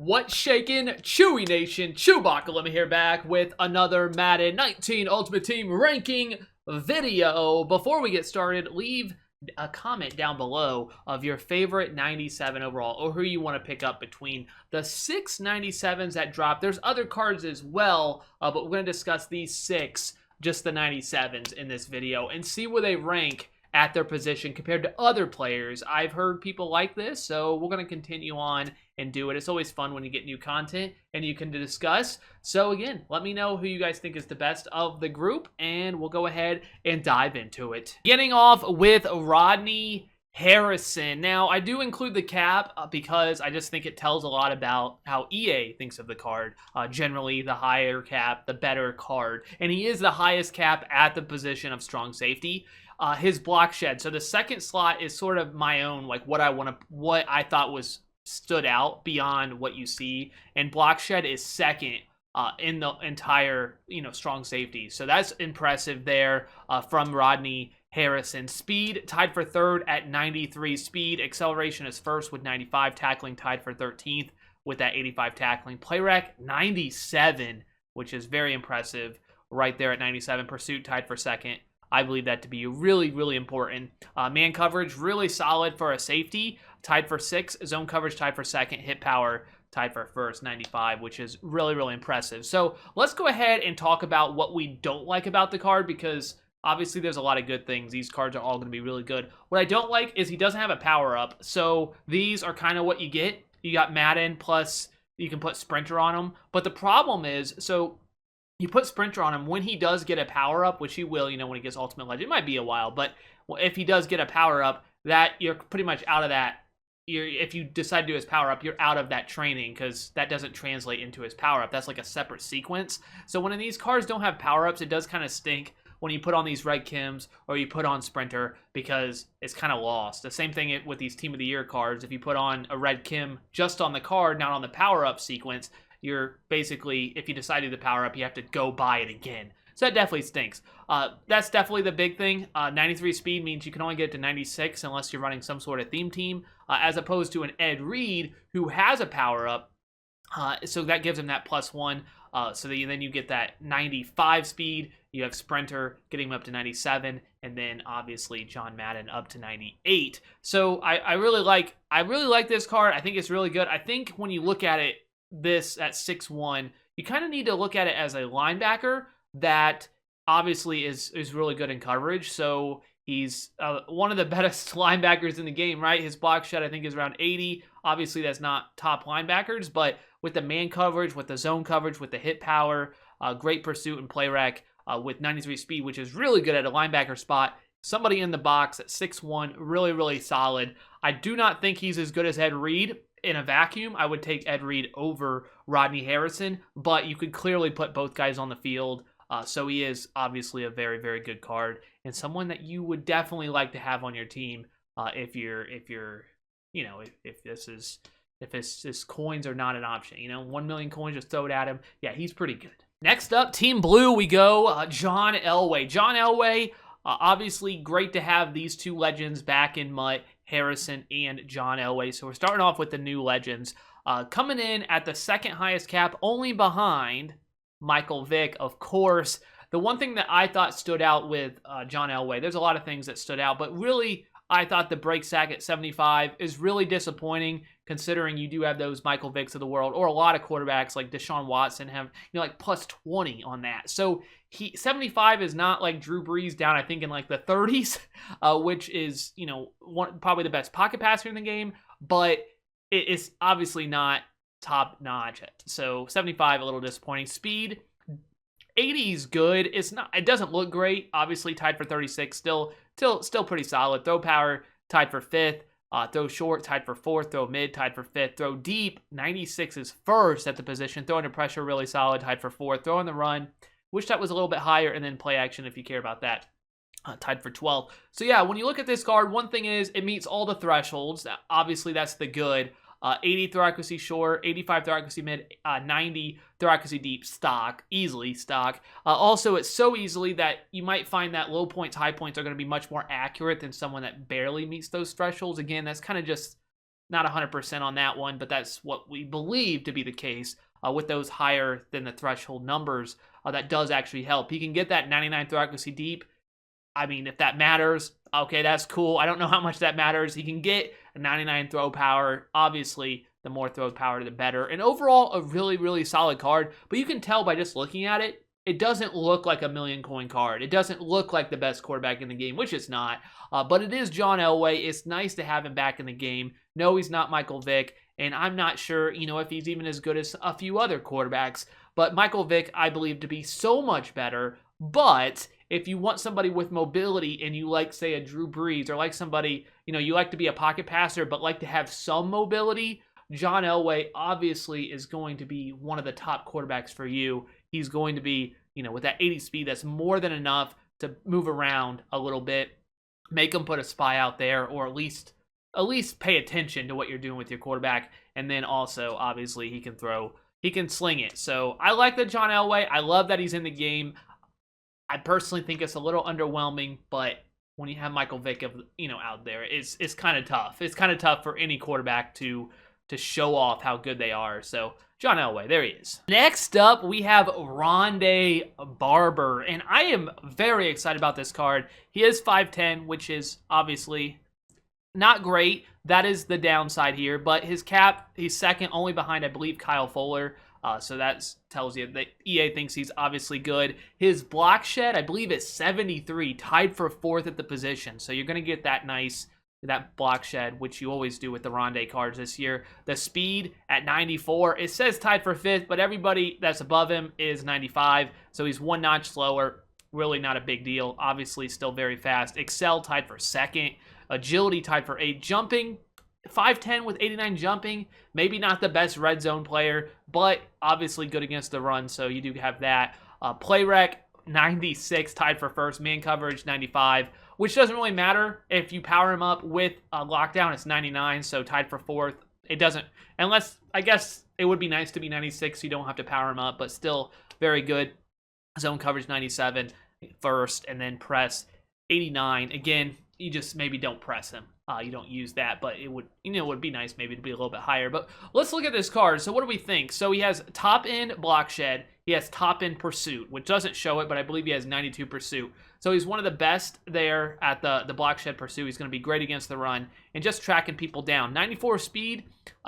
What's shaking, Chewy Nation? ChewbaccaLemma here, back with another Madden 19 Ultimate Team ranking video. Before we get started, leave a comment down below of your favorite 97 overall, or who you want to pick up between the 6 97s that dropped. There's other cards as well, but we're going to discuss these 6, just the 97s in this video, and see where they rank at their position compared to other players. I've heard people like this, so we're going to continue on and do it. It's always fun when you get new content and you can discuss. So again, let me know who you guys think is the best of the group, and we'll go ahead and dive into it. Beginning off with Rodney Harrison. Now, I do include the cap because I just think it tells a lot about how EA thinks of the card. Generally, the higher cap, the better card. And he is the highest cap at the position of strong safety. His block shed. So the second slot is sort of my own, like what I thought was stood out beyond what you see. And block shed is second in the entire, strong safety. So that's impressive there from Rodney Harrison. Speed tied for third at 93 speed. Acceleration is first with 95. Tackling tied for 13th with that 85 tackling. Play rec 97, which is very impressive right there at 97. Pursuit tied for second. I believe that to be really, really important. Man coverage, really solid for a safety. Tied for 6. Zone coverage tied for second. Hit power tied for first, 95, which is really, really impressive. So let's go ahead and talk about what we don't like about the card, because obviously there's a lot of good things. These cards are all going to be really good. What I don't like is he doesn't have a power-up. So these are kind of what you get. You got Madden, plus you can put Sprinter on them. But the problem is, so you put Sprinter on him when he does get a power-up, which he will, when he gets Ultimate Legend. It might be a while, but if he does get a power-up, that you're pretty much out of that. If you decide to do his power-up, you're out of that training, because that doesn't translate into his power-up. That's like a separate sequence. So when these cards don't have power-ups, it does kind of stink when you put on these Red Kims or you put on Sprinter, because it's kind of lost. The same thing with these Team of the Year cards. If you put on a Red Kim just on the card, not on the power-up sequence, you're basically, if you decide to do the power-up, you have to go buy it again. So that definitely stinks. That's definitely the big thing. 93 speed means you can only get to 96 unless you're running some sort of theme team, as opposed to an Ed Reed who has a power-up. So that gives him that +1. So then you get that 95 speed. You have Sprinter getting him up to 97, and then obviously John Madden up to 98. So I really like this card. I think it's really good. I think when you look at it, this at 6'1", you kind of need to look at it as a linebacker that obviously is really good in coverage. So he's one of the best linebackers in the game, right? His block shed, I think, is around 80. Obviously, that's not top linebackers, but with the man coverage, with the zone coverage, with the hit power, great pursuit and play rec, with 93 speed, which is really good at a linebacker spot. Somebody in the box at 6'1", really, really solid. I do not think he's as good as Ed Reed. In a vacuum, I would take Ed Reed over Rodney Harrison, but you could clearly put both guys on the field. So he is obviously a very, very good card, and someone that you would definitely like to have on your team if his coins are not an option. 1 million coins, just throw it at him. Yeah, he's pretty good. Next up, Team Blue, we go John Elway. John Elway, obviously great to have these two legends back in MUT, Harrison and John Elway. So we're starting off with the new legends. Coming in at the second highest cap, only behind Michael Vick, of course. The one thing that I thought stood out with John Elway, there's a lot of things that stood out, but really I thought the break sack at 75 is really disappointing, considering you do have those Michael Vicks of the world, or a lot of quarterbacks like Deshaun Watson have, like +20 on that. So 75 is not like Drew Brees down, I think, in like the 30s, which is, probably the best pocket passer in the game, but it's obviously not top notch. So 75, a little disappointing. Speed, 80 is good. It doesn't look great. Obviously tied for 36, still pretty solid. Throw power tied for 5th. Throw short tied for 4th. Throw mid tied for 5th. Throw deep, 96 is first at the position. Throw under pressure, really solid, tied for 4th. Throw on the run, wish that was a little bit higher, and then play action if you care about that, tied for 12th. So yeah, when you look at this card, one thing is it meets all the thresholds. Obviously, that's the good. 80 throw accuracy short, 85 throw accuracy mid, 90 throw accuracy deep, stock, easily stock. Also, it's so easily that you might find that low points, high points are going to be much more accurate than someone that barely meets those thresholds. Again, that's kind of just Not 100% on that one, but that's what we believe to be the case with those higher than the threshold numbers. That does actually help. He can get that 99 throw accuracy deep. I mean, if that matters, okay, that's cool. I don't know how much that matters. He can get a 99 throw power. Obviously, the more throw power, the better. And overall, a really, really solid card. But you can tell by just looking at it, it doesn't look like a million coin card. It doesn't look like the best quarterback in the game, which it's not. But it is John Elway. It's nice to have him back in the game. No, he's not Michael Vick. And I'm not sure, if he's even as good as a few other quarterbacks. But Michael Vick, I believe, to be so much better. But if you want somebody with mobility and you like, say, a Drew Brees, or like somebody, you like to be a pocket passer but like to have some mobility, John Elway obviously is going to be one of the top quarterbacks for you. He's going to be, with that 80 speed, that's more than enough to move around a little bit, make him put a spy out there, or at least pay attention to what you're doing with your quarterback. And then also, obviously, he can sling it. So I like the John Elway. I love that he's in the game. I personally think it's a little underwhelming, but when you have Michael Vick, out there, it's kind of tough. It's kind of tough for any quarterback to show off how good they are. So John Elway, there he is. Next up, we have Ronde Barber, and I am very excited about this card. He is 5'10", which is obviously not great. That is the downside here, but his cap, he's second only behind, I believe, Kyle Fuller. So that tells you that EA thinks he's obviously good. His block shed, I believe, is 73, tied for fourth at the position. So you're going to get that block shed, which you always do with the Ronde cards this year. The speed at 94, it says tied for fifth, but everybody that's above him is 95. So he's one notch slower. Really not a big deal. Obviously still very fast. Excel tied for second. Agility tied for 8. Jumping, 5'10" with 89 jumping. Maybe not the best red zone player, but obviously good against the run, so you do have that. Play rec, 96, tied for first. Man coverage, 95, which doesn't really matter. If you power him up with lockdown, it's 99, so tied for fourth. It doesn't, unless, I guess it would be nice to be 96 so you don't have to power him up, but still very good. Zone coverage, 97, first, and then press, 89. Again, you just maybe don't press him. You don't use that, but it would, it would be nice maybe to be a little bit higher. But let's look at this card. So what do we think? So he has top end block shed. He has top end pursuit, which doesn't show it, but I believe he has 92 pursuit. So he's one of the best there at the block shed pursuit. He's going to be great against the run and just tracking people down. 94 speed.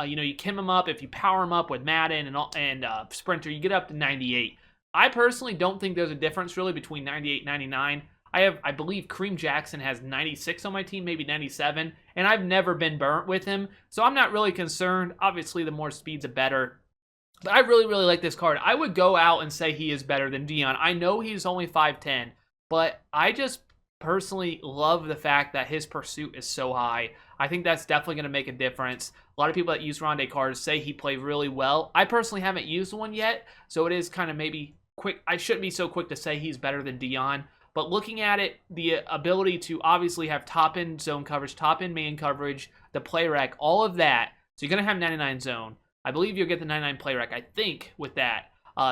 You kim him up if you power him up with Madden and Sprinter. You get up to 98. I personally don't think there's a difference really between 98 and 99. I believe Kareem Jackson has 96 on my team, maybe 97, and I've never been burnt with him, so I'm not really concerned. Obviously, the more speed's the better, but I really, really like this card. I would go out and say he is better than Dion. I know he's only 5'10", but I just personally love the fact that his pursuit is so high. I think that's definitely going to make a difference. A lot of people that use Ronde cards say he played really well. I personally haven't used one yet, so it is kind of maybe quick. I shouldn't be so quick to say he's better than Dion. But looking at it, the ability to obviously have top-end zone coverage, top-end man coverage, the play rec, all of that. So you're going to have 99 zone. I believe you'll get the 99 play rec, I think, with that.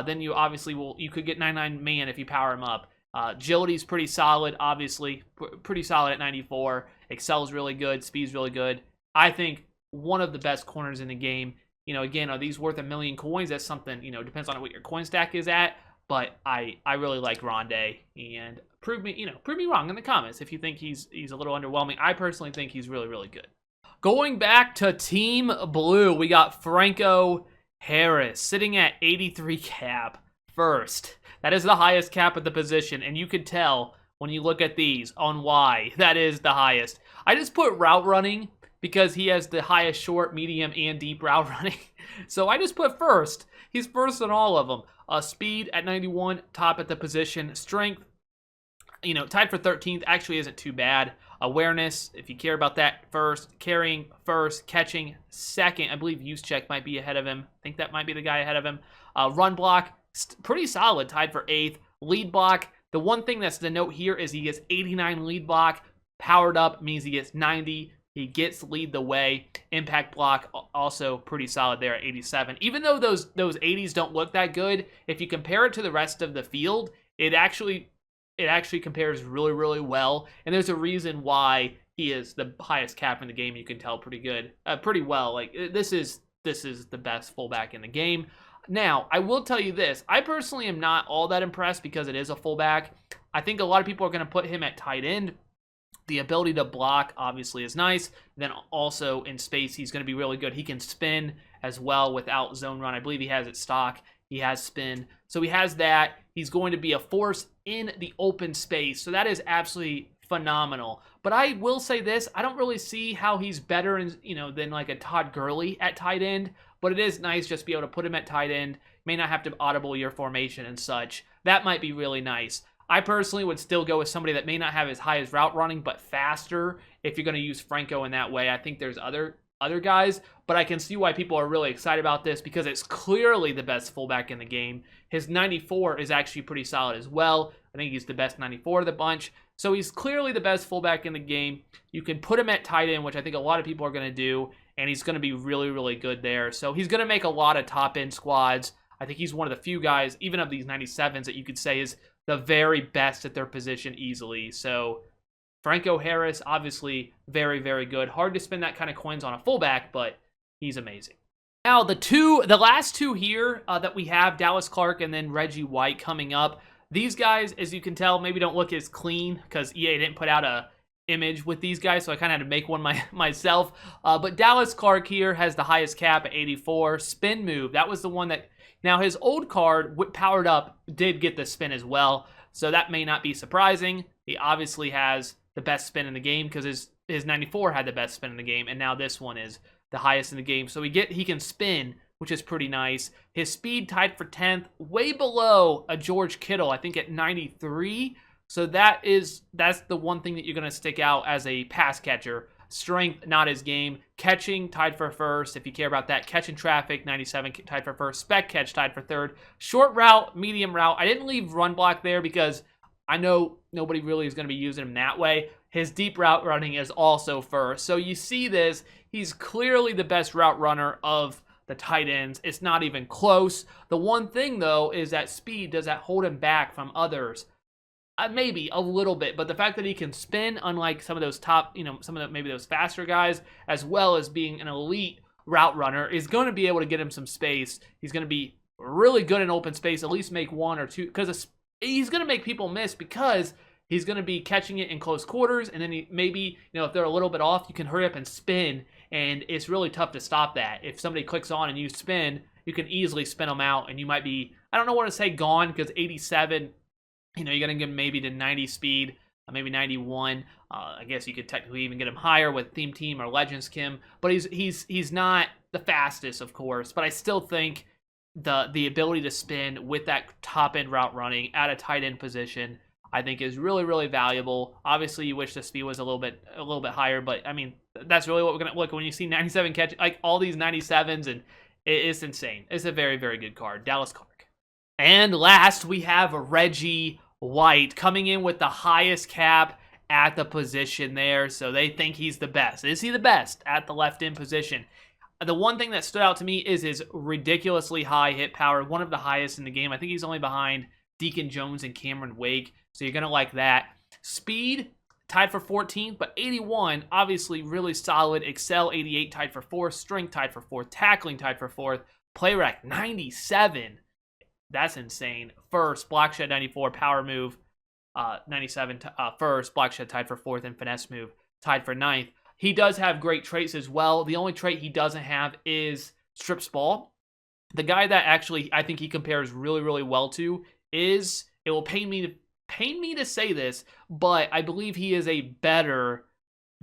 Then you obviously you could get 99 man if you power him up. Agility's pretty solid, obviously. Pretty solid at 94. Excel's really good. Speed's really good. I think one of the best corners in the game. Again, are these worth a million coins? That's something, depends on what your coin stack is at. But I really like Ronde, and prove me wrong in the comments if you think he's a little underwhelming. I personally think he's really, really good. Going back to Team Blue, we got Franco Harris sitting at 83 cap first. That is the highest cap at the position, and you could tell when you look at these on why that is the highest. I just put route running because he has the highest short, medium, and deep route running. So I just put first. He's first in all of them. Speed at 91, top at the position. Strength, tied for 13th, actually isn't too bad. Awareness, if you care about that, first. Carrying, first. Catching, second. I believe use check might be ahead of him. I think that might be the guy ahead of him. Run block, pretty solid, tied for 8th. Lead block, the one thing that's the note here is he gets 89 lead block. Powered up means he gets 90. He gets lead the way. Impact block also pretty solid there at 87. Even though those 80s don't look that good, if you compare it to the rest of the field, it actually compares really, really well. And there's a reason why he is the highest cap in the game. You can tell pretty well. Like this is the best fullback in the game. Now, I will tell you this. I personally am not all that impressed because it is a fullback. I think a lot of people are going to put him at tight end. The ability to block obviously is nice. Then also in space, he's going to be really good. He can spin as well without zone run. I believe he has it stock. He has spin. So he has that. He's going to be a force in the open space. So that is absolutely phenomenal. But I will say this, I don't really see how he's better than like a Todd Gurley at tight end, but it is nice just to be able to put him at tight end. May not have to audible your formation and such. That might be really nice. I personally would still go with somebody that may not have as high as route running, but faster if you're going to use Franco in that way. I think there's other guys, but I can see why people are really excited about this because it's clearly the best fullback in the game. His 94 is actually pretty solid as well. I think he's the best 94 of the bunch. So he's clearly the best fullback in the game. You can put him at tight end, which I think a lot of people are going to do, and he's going to be really, really good there. So he's going to make a lot of top-end squads. I think he's one of the few guys, even of these 97s, that you could say is the very best at their position easily. So Franco Harris, obviously very, very good. Hard to spend that kind of coins on a fullback, but he's amazing. Now, the last two here that we have, Dallas Clark and then Reggie White coming up. These guys, as you can tell, maybe don't look as clean because EA didn't put out a image with these guys, so I kind of had to make one myself. But Dallas Clark here has the highest cap at 84. Spin move, that was the one that... Now, his old card, powered up, did get the spin as well, so that may not be surprising. He obviously has the best spin in the game because his 94 had the best spin in the game, and now this one is the highest in the game. So he can spin, which is pretty nice. His speed tied for 10th, way below a George Kittle, I think at 93. So that's the one thing that you're going to stick out as a pass catcher. Strength, not his game. Catching, tied for first, if you care about that. Catching traffic, 97, tied for first. Spec catch, tied for third. Short route, medium route. I didn't leave run block there because I know nobody really is going to be using him that way. His deep route running is also first. So you see this. He's clearly the best route runner of the tight ends. It's not even close. The one thing, though, is that speed. Does that hold him back from others? Maybe a little bit, but the fact that he can spin, unlike some of those maybe those faster guys, as well as being an elite route runner, is going to be able to get him some space. He's going to be really good in open space, at least make one or two, because he's going to make people miss because he's going to be catching it in close quarters, and then maybe, if they're a little bit off, you can hurry up and spin, and it's really tough to stop that. If somebody clicks on and you spin, you can easily spin them out, and you might be, I don't know what to say gone, because 87... you're going to get him maybe to 90 speed, maybe 91. I guess you could technically even get him higher with Theme Team or Legends Kim. But he's not the fastest, of course. But I still think the ability to spin with that top-end route running at a tight end position, I think is really, really valuable. Obviously, you wish the speed was a little bit higher. But, I mean, that's really what we're going to look when you see 97 catch, like all these 97s. And it's insane. It's a very, very good card. Dallas Clark. And last, we have Reggie White coming in with the highest cap at the position there, so they think he's the best. Is he the best at the left end position? The one thing that stood out to me is his ridiculously high hit power, one of the highest in the game. I think he's only behind Deacon Jones and Cameron Wake, so you're going to like that. Speed, tied for 14th, but 81, obviously really solid. Excel, 88, tied for 4th. Strength, tied for 4th. Tackling, tied for 4th. Play rec, 97. That's insane. First, block shed 94, power move 97 first, block shed tied for 4th, and finesse move tied for 9th. He does have great traits as well. The only trait he doesn't have is strips ball. The guy that actually I think he compares really, really well to is, it will pain me to say this, but I believe he is a better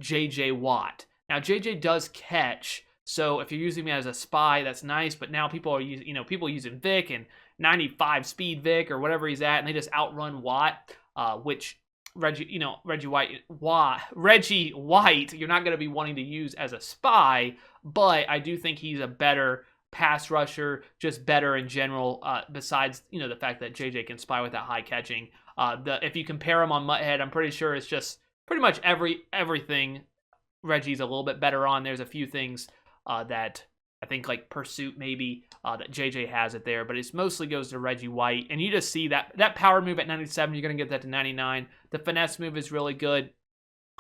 JJ Watt. Now JJ does catch, so if you're using me as a spy, that's nice, but now people are using Vic and 95 speed Vic or whatever he's at, and they just outrun Watt, which Reggie White, you're not going to be wanting to use as a spy, but I do think he's a better pass rusher, just better in general, besides, the fact that JJ can spy with that high catching. If you compare him on Mutthead, I'm pretty sure it's just pretty much everything Reggie's a little bit better on. There's a few things that I think like pursuit maybe that JJ has it there, but it mostly goes to Reggie White. And you just see that power move at 97, you're going to get that to 99. The finesse move is really good.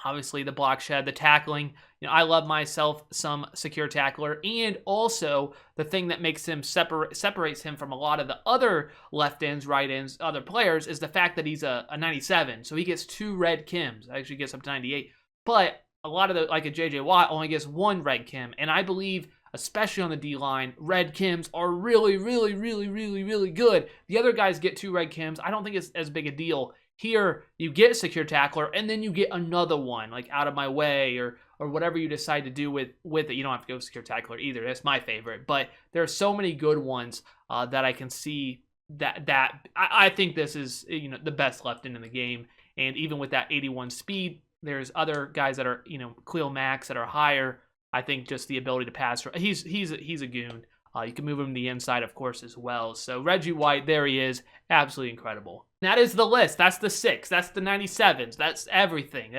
Obviously, the block shed, the tackling. I love myself some secure tackler. And also, the thing that makes him separates him from a lot of the other left ends, right ends, other players is the fact that he's a 97. So he gets 2 red Kims. Actually gets up to 98. But a lot of like a J.J. Watt only gets 1 red Kim. And I believe, especially on the D-line, red Kims are really, really, really, really, really good. The other guys get 2 red Kims. I don't think it's as big a deal. Here, you get a secure tackler, and then you get another one, like out of my way, or whatever you decide to do with it. You don't have to go secure tackler either. That's my favorite. But there are so many good ones that I can see that I think this is the best left end in the game. And even with that 81 speed, there's other guys that are Khalil Max that are higher. I think just the ability to pass. He's a goon. You can move him to the inside, of course, as well. So Reggie White, there he is. Absolutely incredible. That is the list. That's the 6. That's the 97s. That's everything.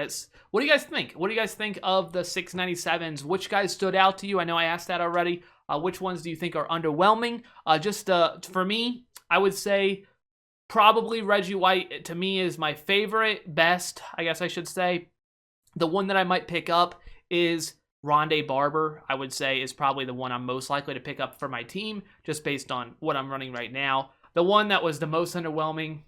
What do you guys think? What do you guys think of the 6 97s? Which guys stood out to you? I know I asked that already. Which ones do you think are underwhelming? For me, I would say probably Reggie White, to me, is my favorite, best, I guess I should say. The one that I might pick up is Ronde Barber, I would say, is probably the one I'm most likely to pick up for my team, just based on what I'm running right now. The one that was the most underwhelming,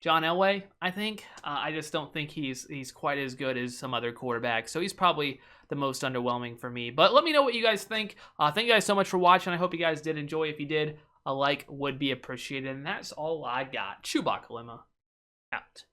John Elway, I think. I just don't think he's quite as good as some other quarterbacks, so he's probably the most underwhelming for me. But let me know what you guys think. Thank you guys so much for watching. I hope you guys did enjoy. If you did, a like would be appreciated. And that's all I got. ChewbaccaLemma out.